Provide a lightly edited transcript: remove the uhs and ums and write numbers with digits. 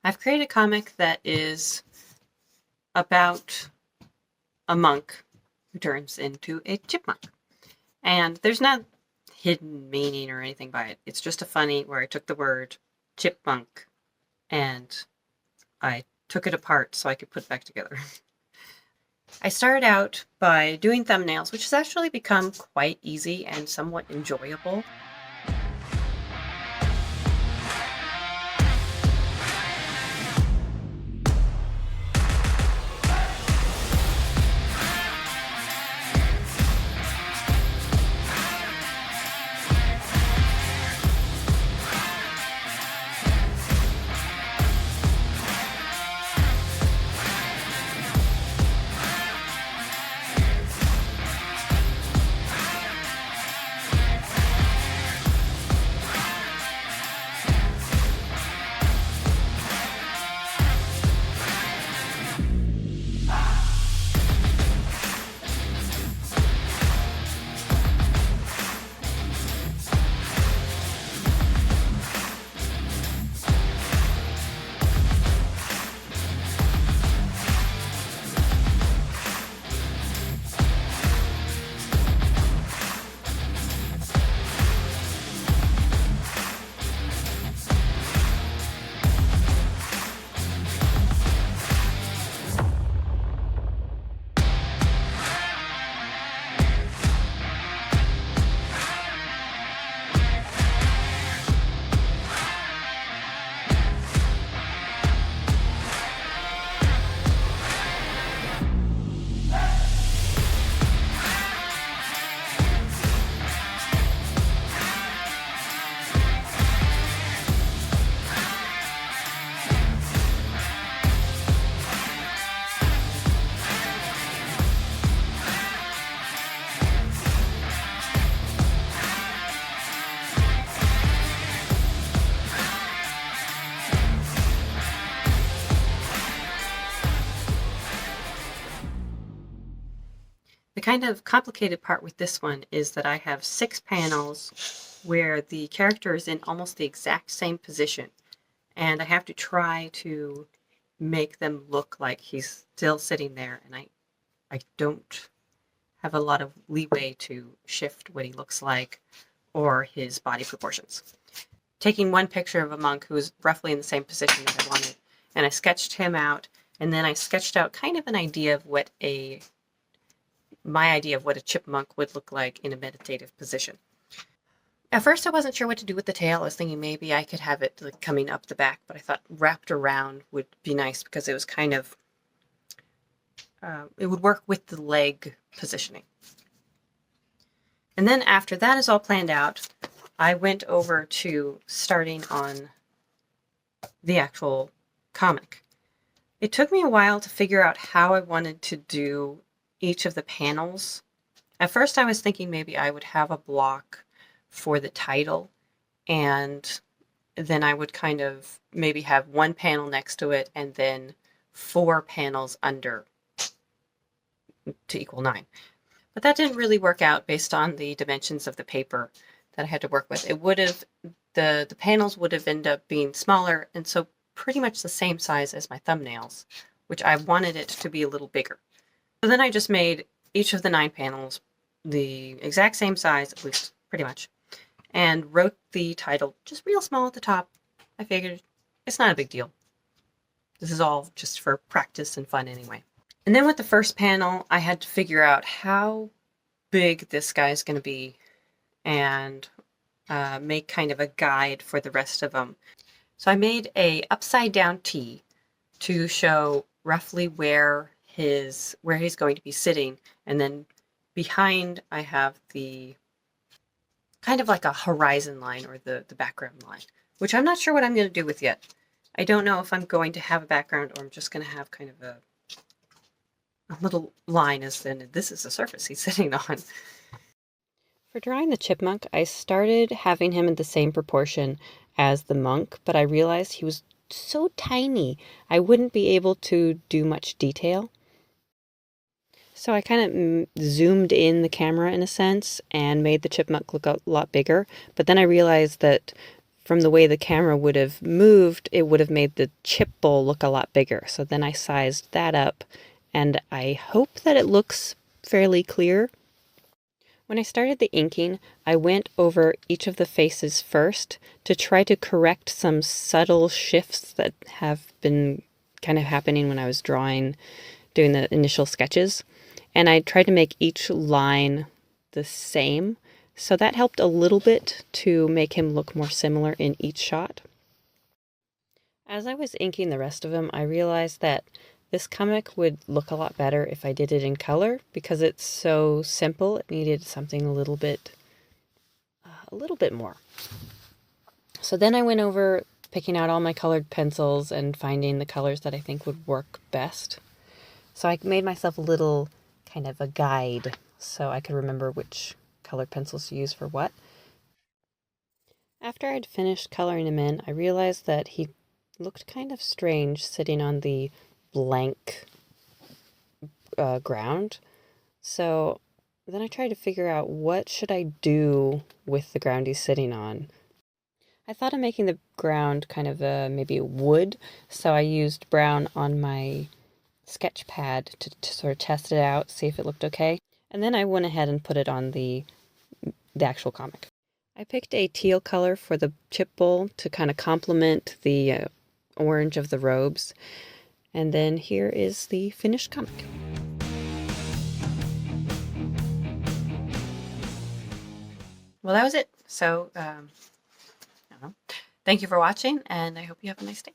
I've created a comic that is about a monk who turns into a chipmunk. And there's not hidden meaning or anything by it. It's just a funny where I took the word chipmunk and I took it apart so I could put it back together. I started out by doing thumbnails, which has actually become quite easy and somewhat enjoyable. The kind of complicated part with this one is that I have 6 panels where the character is in almost the exact same position, and I have to try to make them look like he's still sitting there, and I don't have a lot of leeway to shift what he looks like or his body proportions. Taking one picture of a monk who was roughly in the same position that I wanted, and I sketched him out, and then I sketched out kind of an idea of what my idea of what a chipmunk would look like in a meditative position. At first I wasn't sure what to do with the tail. I was thinking maybe I could have it like coming up the back, but I thought wrapped around would be nice because it was kind of, it would work with the leg positioning. And then after that is all planned out, I went over to starting on the actual comic. It took me a while to figure out how I wanted to do each of the panels. At first I was thinking maybe I would have a block for the title, and then I would kind of maybe have one panel next to it and then 4 panels under to equal 9. But that didn't really work out based on the dimensions of the paper that I had to work with. It would have, the panels would have ended up being smaller, and so pretty much the same size as my thumbnails, which I wanted it to be a little bigger. So then I just made each of the 9 panels the exact same size, at least pretty much, and wrote the title just real small at the top. I figured it's not a big deal. This is all just for practice and fun anyway. And then with the first panel, I had to figure out how big this guy's going to be and make kind of a guide for the rest of them. So I made a upside down T to show roughly where he's going to be sitting, and then behind I have the kind of like a horizon line or the background line, which I'm not sure what I'm going to do with yet. I don't know if I'm going to have a background or I'm just going to have kind of a little line as in this is the surface he's sitting on. For drawing the chipmunk, I started having him in the same proportion as the monk, but I realized he was so tiny I wouldn't be able to do much detail. So I kind of zoomed in the camera in a sense and made the chipmunk look a lot bigger. But then I realized that from the way the camera would have moved, it would have made the chip bowl look a lot bigger. So then I sized that up, and I hope that it looks fairly clear. When I started the inking, I went over each of the faces first to try to correct some subtle shifts that have been kind of happening when I was doing the initial sketches. And I tried to make each line the same. So that helped a little bit to make him look more similar in each shot. As I was inking the rest of them, I realized that this comic would look a lot better if I did it in color because it's so simple. It needed something a little bit more. So then I went over picking out all my colored pencils and finding the colors that I think would work best. So I made myself a little kind of a guide so I could remember which colored pencils to use for what. After I'd finished coloring him in, I realized that he looked kind of strange sitting on the blank ground. So then I tried to figure out what should I do with the ground he's sitting on. I thought of making the ground kind of maybe wood, so I used brown on my sketch pad to sort of test it out, see if it looked okay. And then I went ahead and put it on the actual comic. I picked a teal color for the chip bowl to kind of complement the orange of the robes. And then here is the finished comic. Well, that was it. So, I don't know. Thank you for watching, and I hope you have a nice day.